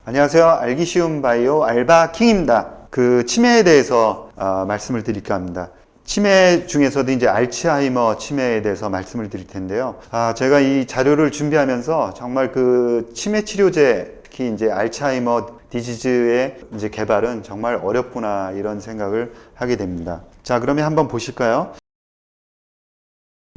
안녕하세요. 알기 쉬운 바이오 알바킹입니다. 그 치매에 대해서 말씀을 드릴까 합니다. 치매 중에서도 이제 알츠하이머 치매에 대해서 말씀을 드릴 텐데요. 제가 이 자료를 준비하면서 정말 그 치매 치료제, 특히 이제 알츠하이머 디지즈의 이제 개발은 정말 어렵구나 이런 생각을 하게 됩니다. 자, 그러면 한번 보실까요?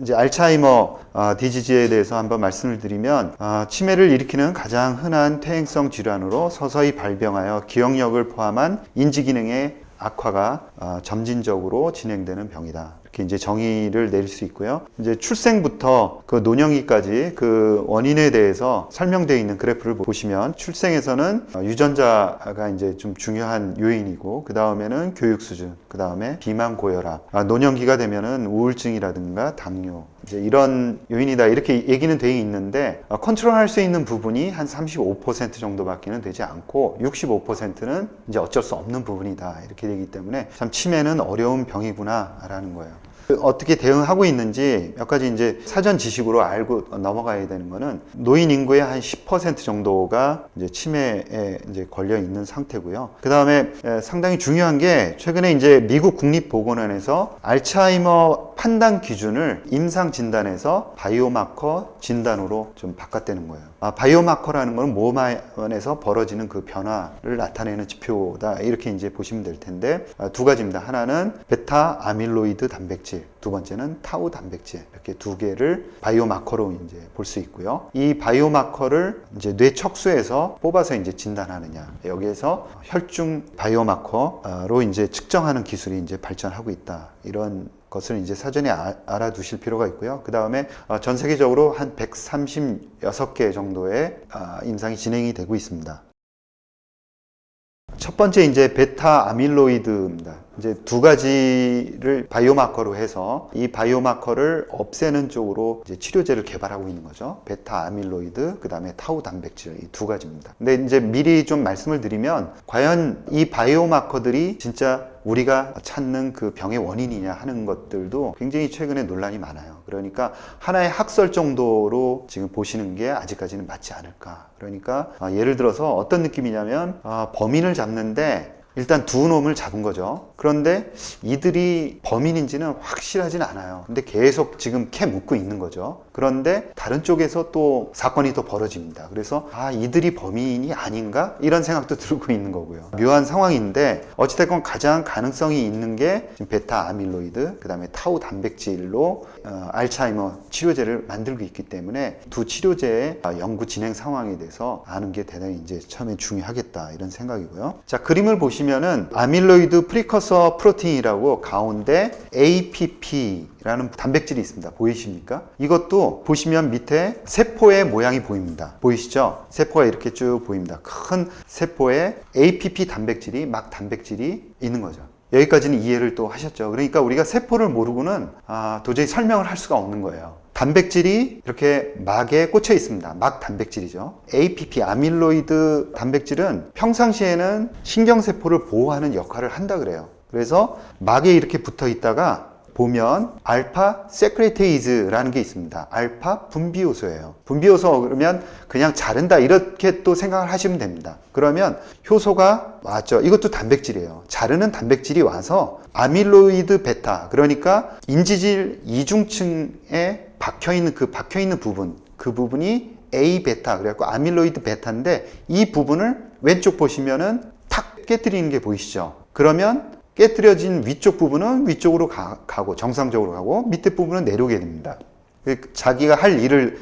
이제 알츠하이머 디지즈에 대해서 한번 말씀을 드리면 치매를 일으키는 가장 흔한 퇴행성 질환으로 서서히 발병하여 기억력을 포함한 인지기능의 악화가 점진적으로 진행되는 병이다. 이렇게 이제 정의를 내릴 수 있고요. 이제 출생부터 그 노년기까지 그 원인에 대해서 설명되어 있는 그래프를 보시면 출생에서는 유전자가 이제 좀 중요한 요인이고 그 다음에는 교육 수준, 그 다음에 비만 고혈압, 노년기가 되면은 우울증이라든가 당뇨 이제 이런 요인이다 이렇게 얘기는 되어 있는데 컨트롤할 수 있는 부분이 한 35% 정도밖에는 되지 않고 65%는 이제 어쩔 수 없는 부분이다 이렇게 되기 때문에 참 치매는 어려운 병이구나 라는 거예요. 어떻게 대응하고 있는지 몇 가지 이제 사전 지식으로 알고 넘어가야 되는 거는 노인 인구의 한 10% 정도가 이제 치매에 이제 걸려 있는 상태고요. 그 다음에 상당히 중요한 게 최근에 이제 미국 국립보건원에서 알츠하이머 판단 기준을 임상 진단에서 바이오마커 진단으로 좀 바꿨다는 거예요. 바이오마커라는 건 몸 안에서 벌어지는 그 변화를 나타내는 지표다 이렇게 이제 보시면 될 텐데 두 가지입니다. 하나는 베타 아밀로이드 단백질, 두 번째는 타우 단백질 이렇게 두 개를 바이오마커로 이제 볼 수 있고요. 이 바이오마커를 이제 뇌 척수에서 뽑아서 이제 진단하느냐 여기에서 혈중 바이오마커로 이제 측정하는 기술이 이제 발전하고 있다 이런 것을 이제 사전에 알아두실 필요가 있고요. 그 다음에 전 세계적으로 한 136개 정도의 임상이 진행이 되고 있습니다. 첫 번째 이제 베타 아밀로이드입니다. 이제 두 가지를 바이오마커로 해서 이 바이오마커를 없애는 쪽으로 이제 치료제를 개발하고 있는 거죠. 베타 아밀로이드, 그 다음에 타우 단백질 이 두 가지입니다. 근데 이제 미리 좀 말씀을 드리면 과연 이 바이오마커들이 진짜 우리가 찾는 그 병의 원인이냐 하는 것들도 굉장히 최근에 논란이 많아요. 그러니까 하나의 학설 정도로 지금 보시는 게 아직까지는 맞지 않을까. 그러니까 예를 들어서 어떤 느낌이냐면 범인을 잡는데 일단 두 놈을 잡은 거죠. 그런데 이들이 범인인지는 확실하진 않아요. 근데 계속 지금 캐 묻고 있는 거죠. 그런데 다른 쪽에서 또 사건이 또 벌어집니다. 그래서 이들이 범인이 아닌가? 이런 생각도 들고 있는 거고요. 묘한 상황인데 어찌됐건 가장 가능성이 있는 게 지금 베타 아밀로이드, 그 다음에 타우 단백질로 알츠하이머 치료제를 만들고 있기 때문에 두 치료제의 연구 진행 상황에 대해서 아는 게 대단히 이제 처음에 중요하겠다 이런 생각이고요. 자, 그림을 보시면은 아밀로이드 프리커서 프로틴이라고 가운데 APP라는 단백질이 있습니다. 보이십니까? 이것도 보시면 밑에 세포의 모양이 보입니다. 보이시죠? 세포가 이렇게 쭉 보입니다. 큰 세포에 APP 단백질이 막 단백질이 있는 거죠. 여기까지는 이해를 또 하셨죠. 그러니까 우리가 세포를 모르고는 도저히 설명을 할 수가 없는 거예요. 단백질이 이렇게 막에 꽂혀 있습니다. 막 단백질이죠. APP, 아밀로이드 단백질은 평상시에는 신경세포를 보호하는 역할을 한다 그래요. 그래서 막에 이렇게 붙어 있다가 보면 알파 세크레테이즈라는 게 있습니다. 알파 분비효소예요. 분비효소 그러면 그냥 자른다 이렇게 또 생각을 하시면 됩니다. 그러면 효소가 맞죠. 이것도 단백질이에요. 자르는 단백질이 와서 아밀로이드 베타, 그러니까 인지질 이중층에 박혀있는 그 박혀있는 부분, 그 부분이 A 베타, 그래갖고 아밀로이드 베타인데 이 부분을 왼쪽 보시면은 탁 깨뜨리는 게 보이시죠? 그러면 깨뜨려진 위쪽 부분은 위쪽으로 가고 정상적으로 가고 밑에 부분은 내려오게 됩니다. 자기가 할 일을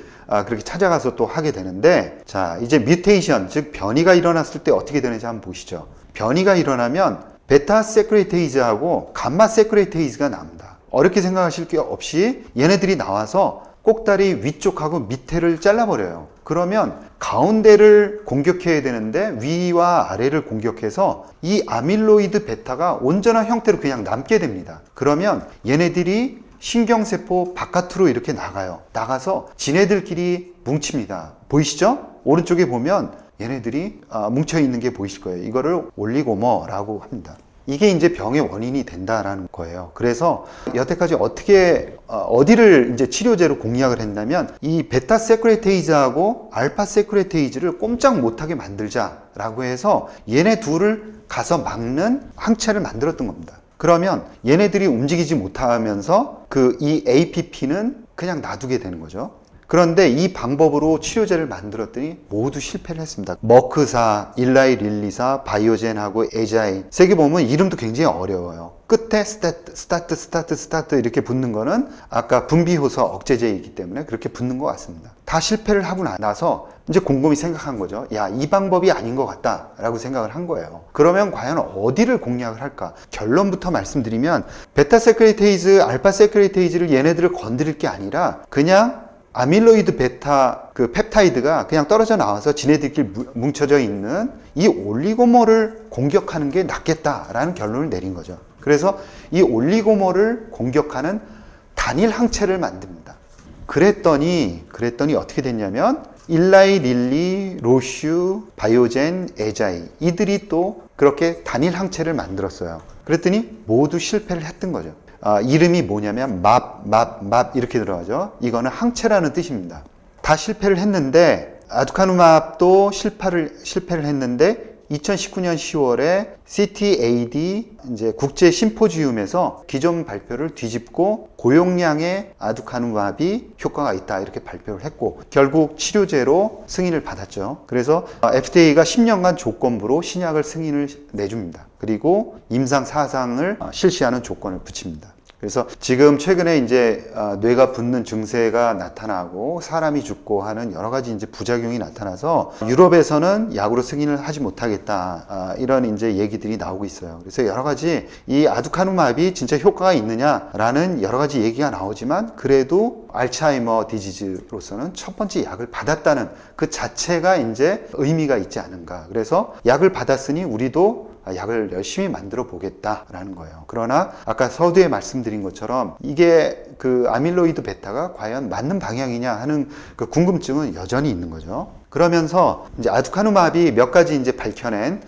그렇게 찾아가서 또 하게 되는데, 자, 이제 뮤테이션, 즉 변이가 일어났을 때 어떻게 되는지 한번 보시죠. 변이가 일어나면 베타 세크레테이즈하고 감마 세크레테이즈가 나옵니다. 어렵게 생각하실 게 없이 얘네들이 나와서 꼭다리 위쪽하고 밑에를 잘라버려요. 그러면 가운데를 공격해야 되는데 위와 아래를 공격해서 이 아밀로이드 베타가 온전한 형태로 그냥 남게 됩니다. 그러면 얘네들이 신경세포 바깥으로 이렇게 나가요. 나가서 지네들끼리 뭉칩니다. 보이시죠? 오른쪽에 보면 얘네들이 뭉쳐 있는 게 보이실 거예요. 이거를 올리고머라고 합니다. 이게 이제 병의 원인이 된다라는 거예요. 그래서 여태까지 어디를 이제 치료제로 공략을 했냐면 이 베타 세크레테이즈하고 알파 세크레테이즈를 꼼짝 못하게 만들자라고 해서 얘네 둘을 가서 막는 항체를 만들었던 겁니다. 그러면 얘네들이 움직이지 못하면서 이 APP는 그냥 놔두게 되는 거죠. 그런데 이 방법으로 치료제를 만들었더니 모두 실패를 했습니다. 머크사, 일라이 릴리사, 바이오젠하고 에자이. 세개 보면 이름도 굉장히 어려워요. 끝에 스타트 이렇게 붙는 거는 아까 분비효소 억제제이기 때문에 그렇게 붙는 것 같습니다. 다 실패를 하고 나서 이제 곰곰이 생각한 거죠. 야, 이 방법이 아닌 것 같다 라고 생각을 한 거예요. 그러면 과연 어디를 공략을 할까? 결론부터 말씀드리면 베타 세크레테이즈, 알파 세크레테이즈를 얘네들을 건드릴 게 아니라 그냥 아밀로이드 베타 펩타이드가 그냥 떨어져 나와서 지네들끼리 뭉쳐져 있는 이 올리고머를 공격하는 게 낫겠다라는 결론을 내린 거죠. 그래서 이 올리고머를 공격하는 단일 항체를 만듭니다. 그랬더니 어떻게 됐냐면 일라이, 릴리, 로슈, 바이오젠, 에자이 이들이 또 그렇게 단일 항체를 만들었어요. 그랬더니 모두 실패를 했던 거죠. 이름이 뭐냐면 맙 이렇게 들어가죠. 이거는 항체라는 뜻입니다. 다 실패를 했는데 아두카누맙도 실패를 했는데 2019년 10월에 CTAD 이제 국제 심포지움에서 기존 발표를 뒤집고 고용량의 아두카누맙이 효과가 있다 이렇게 발표를 했고 결국 치료제로 승인을 받았죠. 그래서 FDA가 10년간 조건부로 신약을 승인을 내줍니다. 그리고 임상 사상을 실시하는 조건을 붙입니다. 그래서 지금 최근에 이제 뇌가 붓는 증세가 나타나고 사람이 죽고 하는 여러 가지 이제 부작용이 나타나서 유럽에서는 약으로 승인을 하지 못하겠다 이런 이제 얘기들이 나오고 있어요. 그래서 여러 가지 이 아두카누맙이 진짜 효과가 있느냐라는 여러 가지 얘기가 나오지만 그래도 알츠하이머 디지즈로서는 첫 번째 약을 받았다는 그 자체가 이제 의미가 있지 않은가. 그래서 약을 받았으니 우리도 약을 열심히 만들어 보겠다라는 거예요. 그러나 아까 서두에 말씀드린 것처럼 이게 아밀로이드 베타가 과연 맞는 방향이냐 하는 그 궁금증은 여전히 있는 거죠. 그러면서 이제 아두카누맙이 몇 가지 이제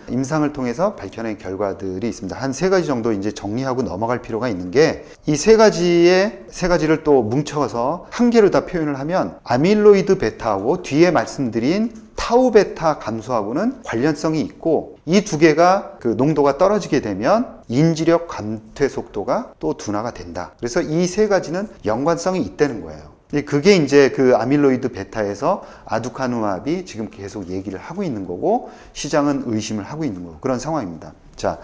임상을 통해서 밝혀낸 결과들이 있습니다. 한 3가지 정도 이제 정리하고 넘어갈 필요가 있는 게 이 3가지를 또 뭉쳐서 한 개로 다 표현을 하면 아밀로이드 베타하고 뒤에 말씀드린 타우 베타 감소하고는 관련성이 있고 이 2개가 농도가 떨어지게 되면 인지력 감퇴 속도가 또 둔화가 된다. 그래서 이 3가지는 연관성이 있다는 거예요. 그게 이제 아밀로이드 베타에서 아두카누맙이 지금 계속 얘기를 하고 있는 거고 시장은 의심을 하고 있는 거고 그런 상황입니다. 자,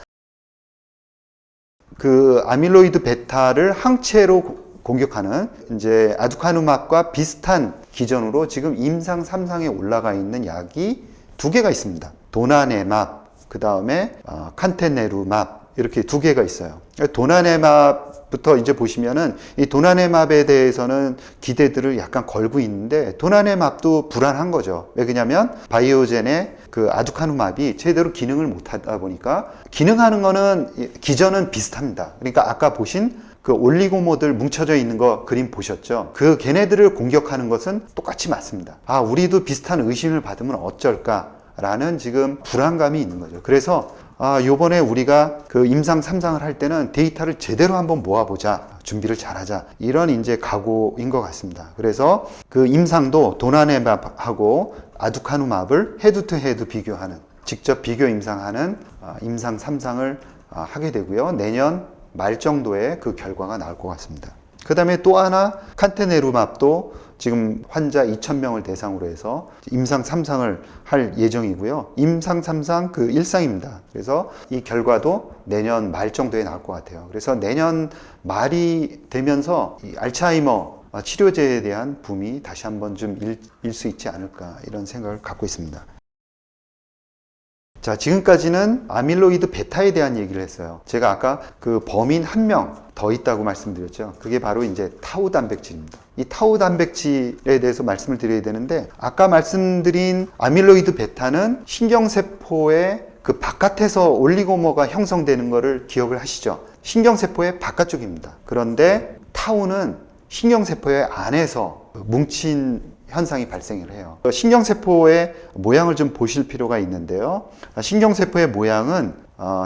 아밀로이드 베타를 항체로 공격하는 이제 아두카누맙과 비슷한 기전으로 지금 임상 3상에 올라가 있는 약이 2개가 있습니다. 도나네맙, 그 다음에 칸테네루맙 이렇게 2개가 있어요. 도나네맙부터 이제 보시면은 이 도나네맙에 대해서는 기대들을 약간 걸고 있는데 도나네맙도 불안한 거죠. 왜 그러냐면 바이오젠의 아두카누맙이 제대로 기능을 못하다 보니까 기능하는 거는 기전은 비슷합니다. 그러니까 아까 보신 올리고모들 뭉쳐져 있는 거 그림 보셨죠? 걔네들을 공격하는 것은 똑같이 맞습니다. 우리도 비슷한 의심을 받으면 어쩔까? 라는 지금 불안감이 있는 거죠. 그래서 요번에 우리가 임상 3상을 할 때는 데이터를 제대로 한번 모아보자. 준비를 잘하자. 이런 이제 각오인 것 같습니다. 그래서 임상도 도나네맙하고 아두카누맙을 헤드 투 헤드 비교하는, 직접 비교 임상하는 임상 3상을 하게 되고요. 내년 말 정도에 그 결과가 나올 것 같습니다. 그 다음에 또 하나 칸테네루맙도 지금 환자 2,000명을 대상으로 해서 임상 3상을 할 예정이고요. 임상 3상 1상입니다. 그래서 이 결과도 내년 말 정도에 나올 것 같아요. 그래서 내년 말이 되면서 이 알츠하이머 치료제에 대한 붐이 다시 한번 좀 일 수 있지 않을까 이런 생각을 갖고 있습니다. 자, 지금까지는 아밀로이드 베타에 대한 얘기를 했어요. 제가 아까 범인 1명 더 있다고 말씀드렸죠. 그게 바로 이제 타우 단백질입니다. 이 타우 단백질에 대해서 말씀을 드려야 되는데 아까 말씀드린 아밀로이드 베타는 신경세포의 바깥에서 올리고머가 형성되는 것을 기억을 하시죠. 신경세포의 바깥쪽입니다. 그런데 타우는 신경세포의 안에서 뭉친 현상이 발생을 해요. 신경세포의 모양을 좀 보실 필요가 있는데요. 신경세포의 모양은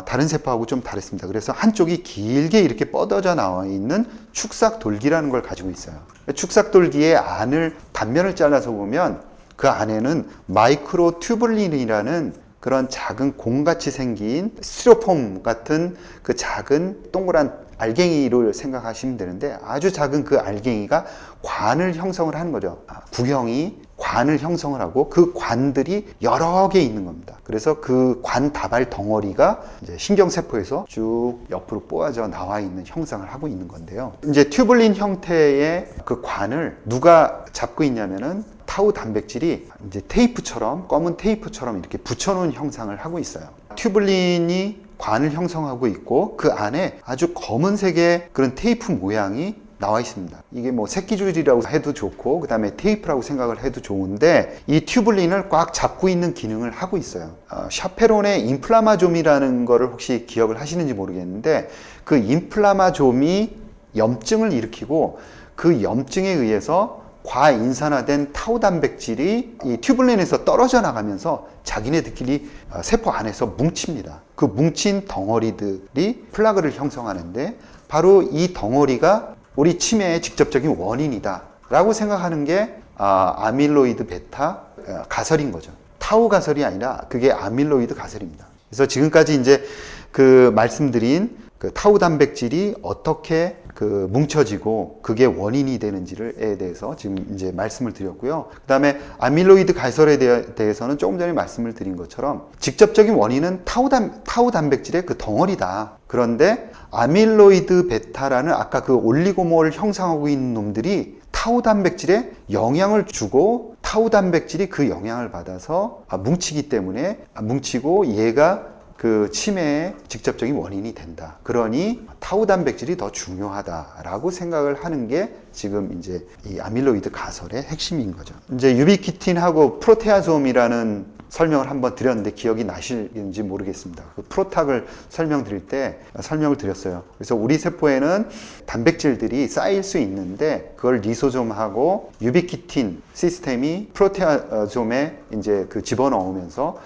다른 세포하고 좀 다릅니다. 그래서 한쪽이 길게 이렇게 뻗어져 나와 있는 축삭돌기라는 걸 가지고 있어요. 축삭돌기의 안을 단면을 잘라서 보면 그 안에는 마이크로 튜블린이라는 그런 작은 공같이 생긴 스티로폼 같은 그 작은 동그란 알갱이를 생각하시면 되는데, 아주 작은 그 알갱이가 관을 형성을 하는 거죠. 구형이 관을 형성을 하고 그 관들이 여러 개 있는 겁니다. 그래서 그 관 다발 덩어리가 이제 신경세포에서 쭉 옆으로 뽑아져 나와 있는 형상을 하고 있는 건데요. 이제 튜블린 형태의 그 관을 누가 잡고 있냐면은 타우 단백질이 이제 테이프처럼, 검은 테이프처럼 이렇게 붙여놓은 형상을 하고 있어요. 튜블린이 관을 형성하고 있고 그 안에 아주 검은색의 그런 테이프 모양이 나와 있습니다. 이게 뭐 새끼줄이라고 해도 좋고 그 다음에 테이프라고 생각을 해도 좋은데, 이 튜블린을 꽉 잡고 있는 기능을 하고 있어요. 샤페론의 인플라마좀이라는 거를 혹시 기억을 하시는지 모르겠는데, 그 인플라마좀이 염증을 일으키고 그 염증에 의해서 과인산화된 타우 단백질이 이 튜블린에서 떨어져 나가면서 자기네들끼리 세포 안에서 뭉칩니다. 그 뭉친 덩어리들이 플라그를 형성하는데, 바로 이 덩어리가 우리 치매의 직접적인 원인이다 라고 생각하는 게 아밀로이드 베타 가설인 거죠. 타우 가설이 아니라 그게 아밀로이드 가설입니다. 그래서 지금까지 이제 그 말씀드린 그 타우 단백질이 어떻게 그 뭉쳐지고 그게 원인이 되는지에 대해서 지금 이제 말씀을 드렸고요. 그 다음에 아밀로이드 가설에 대해서는 조금 전에 말씀을 드린 것처럼 직접적인 원인은 타우 단백질의 그 덩어리다. 그런데 아밀로이드 베타라는 아까 그 올리고모를 형성하고 있는 놈들이 타우 단백질에 영향을 주고 타우 단백질이 그 영향을 받아서 뭉치기 때문에 뭉치고 얘가 그 치매의 직접적인 원인이 된다. 그러니 타우 단백질이 더 중요하다라고 생각을 하는 게 지금 이제 이 아밀로이드 가설의 핵심인 거죠. 이제 유비키틴하고 프로테아솜이라는 설명을 한번 드렸는데 기억이 나실지 모르겠습니다. 그 프로탁을 설명드릴 때 설명을 드렸어요. 그래서 우리 세포에는 단백질들이 쌓일 수 있는데 그걸 리소솜하고 유비키틴 시스템이 프로테아솜에 이제 그 집어넣으면서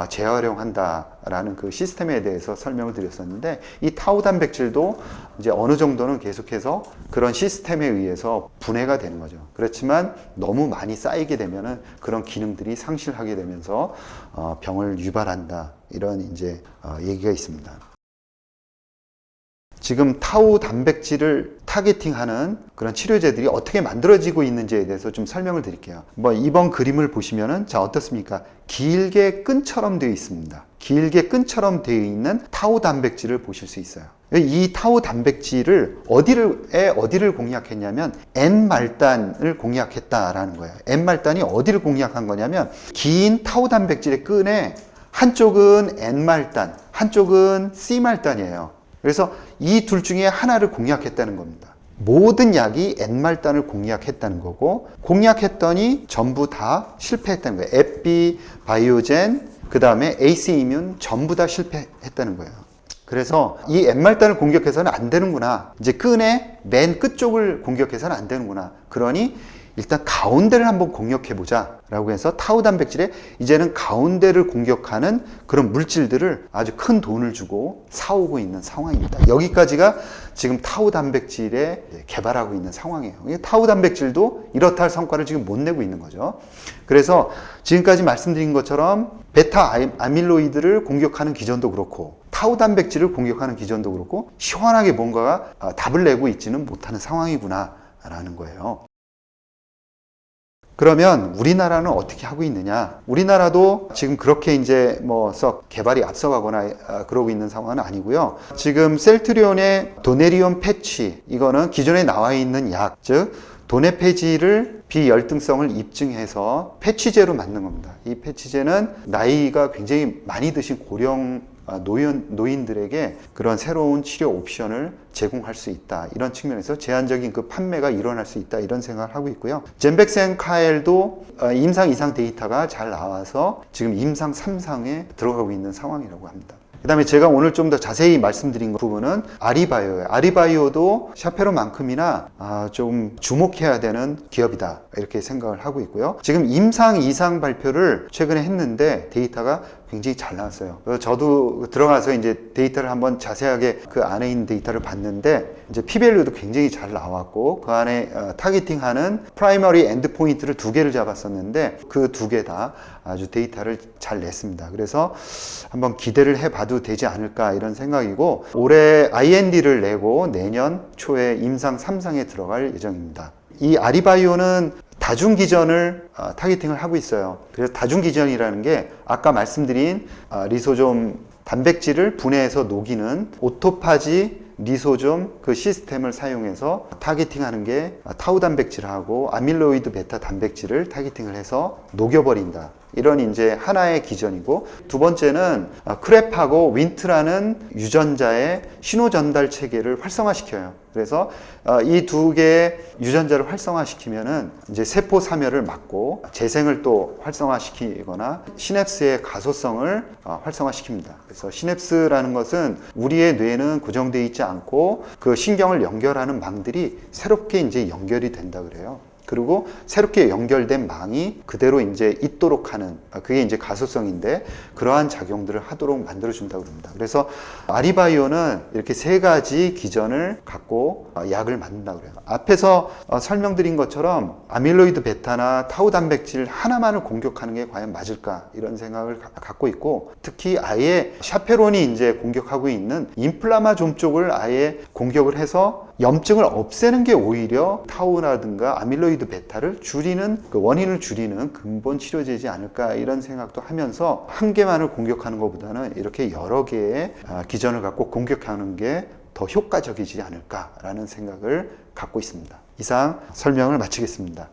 재활용한다라는 그 시스템에 대해서 설명을 드렸었는데, 이 타우 단백질도 이제 어느 정도는 계속해서 그런 시스템에 의해서 분해가 되는 거죠. 그렇지만 너무 많이 쌓이게 되면은 그런 기능들이 상실하게 되면서 병을 유발한다, 이런 이제 얘기가 있습니다. 지금 타우 단백질을 타겟팅하는 그런 치료제들이 어떻게 만들어지고 있는지에 대해서 좀 설명을 드릴게요. 뭐 이번 그림을 보시면은 자 어떻습니까? 길게 끈처럼 되어 있습니다. 길게 끈처럼 되어 있는 타우 단백질을 보실 수 있어요. 이 타우 단백질을 어디를 공략했냐면 N말단을 공략했다라는 거예요. N말단이 어디를 공략한 거냐면 긴 타우 단백질의 끈에 한쪽은 N말단, 한쪽은 C말단이에요. 그래서 이 둘 중에 하나를 공략했다는 겁니다. 모든 약이 N말단을 공략했다는 거고, 공략했더니 전부 다 실패했다는 거예요. 에피, 바이오젠, 그 다음에 AC 이뮨 전부 다 실패했다는 거예요. 그래서 이 N말단을 공격해서는 안 되는구나. 이제 끈의 맨 끝쪽을 공격해서는 안 되는구나. 그러니 일단 가운데를 한번 공략해보자 라고 해서 타우 단백질에 이제는 가운데를 공격하는 그런 물질들을 아주 큰 돈을 주고 사오고 있는 상황입니다. 여기까지가 지금 타우 단백질에 개발하고 있는 상황이에요. 타우 단백질도 이렇다 할 성과를 지금 못 내고 있는 거죠. 그래서 지금까지 말씀드린 것처럼 베타 아밀로이드를 공격하는 기전도 그렇고 타우 단백질을 공격하는 기전도 그렇고 시원하게 뭔가가 답을 내고 있지는 못하는 상황이구나 라는 거예요. 그러면 우리나라는 어떻게 하고 있느냐? 우리나라도 지금 그렇게 이제 뭐 썩 개발이 앞서가거나 그러고 있는 상황은 아니고요. 지금 셀트리온의 도네리온 패치, 이거는 기존에 나와 있는 약, 즉 도네페지를 비열등성을 입증해서 패치제로 만든 겁니다. 이 패치제는 나이가 굉장히 많이 드신 고령 노인들에게 그런 새로운 치료 옵션을 제공할 수 있다. 이런 측면에서 제한적인 그 판매가 일어날 수 있다. 이런 생각을 하고 있고요. 젠백센 카엘도 임상 2상 데이터가 잘 나와서 지금 임상 3상에 들어가고 있는 상황이라고 합니다. 그 다음에 제가 오늘 좀 더 자세히 말씀드린 부분은 아리바이오예요. 아리바이오도 샤페론만큼이나 좀 주목해야 되는 기업이다. 이렇게 생각을 하고 있고요. 지금 임상 2상 발표를 최근에 했는데 데이터가 굉장히 잘 나왔어요. 그래서 저도 들어가서 이제 데이터를 한번 자세하게 그 안에 있는 데이터를 봤는데 이제 P-밸류도 굉장히 잘 나왔고 그 안에 타겟팅하는 프라이머리 엔드 포인트를 2개를 잡았었는데 그 2개 다 아주 데이터를 잘 냈습니다. 그래서 한번 기대를 해봐도 되지 않을까 이런 생각이고 올해 IND를 내고 내년 초에 임상 3상에 들어갈 예정입니다. 이 아리바이오는 다중기전을 타겟팅을 하고 있어요. 그래서 다중기전이라는 게 아까 말씀드린 리소좀 단백질을 분해해서 녹이는 오토파지 리소좀 그 시스템을 사용해서 타겟팅하는 게 타우 단백질하고 아밀로이드 베타 단백질을 타겟팅을 해서 녹여버린다. 이런 이제 하나의 기전이고 두 번째는 크랩하고 윈트라는 유전자의 신호 전달 체계를 활성화시켜요. 그래서 이 2개의 유전자를 활성화시키면은 이제 세포 사멸을 막고 재생을 또 활성화시키거나 시냅스의 가소성을 활성화시킵니다. 그래서 시냅스라는 것은 우리의 뇌는 고정되어 있지 않고 그 신경을 연결하는 망들이 새롭게 이제 연결이 된다 그래요. 그리고 새롭게 연결된 망이 그대로 이제 있도록 하는 그게 이제 가소성인데 그러한 작용들을 하도록 만들어준다고 합니다. 그래서 아리바이오는 이렇게 3가지 기전을 갖고 약을 만든다고 그래요. 앞에서 설명드린 것처럼 아밀로이드 베타나 타우 단백질 하나만을 공격하는 게 과연 맞을까 이런 생각을 갖고 있고 특히 아예 샤페론이 이제 공격하고 있는 인플라마좀 쪽을 아예 공격을 해서 염증을 없애는 게 오히려 타우라든가 아밀로이드 베타를 줄이는 그 원인을 줄이는 근본 치료제지 않을까 이런 생각도 하면서 한 개만을 공격하는 것보다는 이렇게 여러 개의 기전을 갖고 공격하는 게 더 효과적이지 않을까라는 생각을 갖고 있습니다. 이상 설명을 마치겠습니다.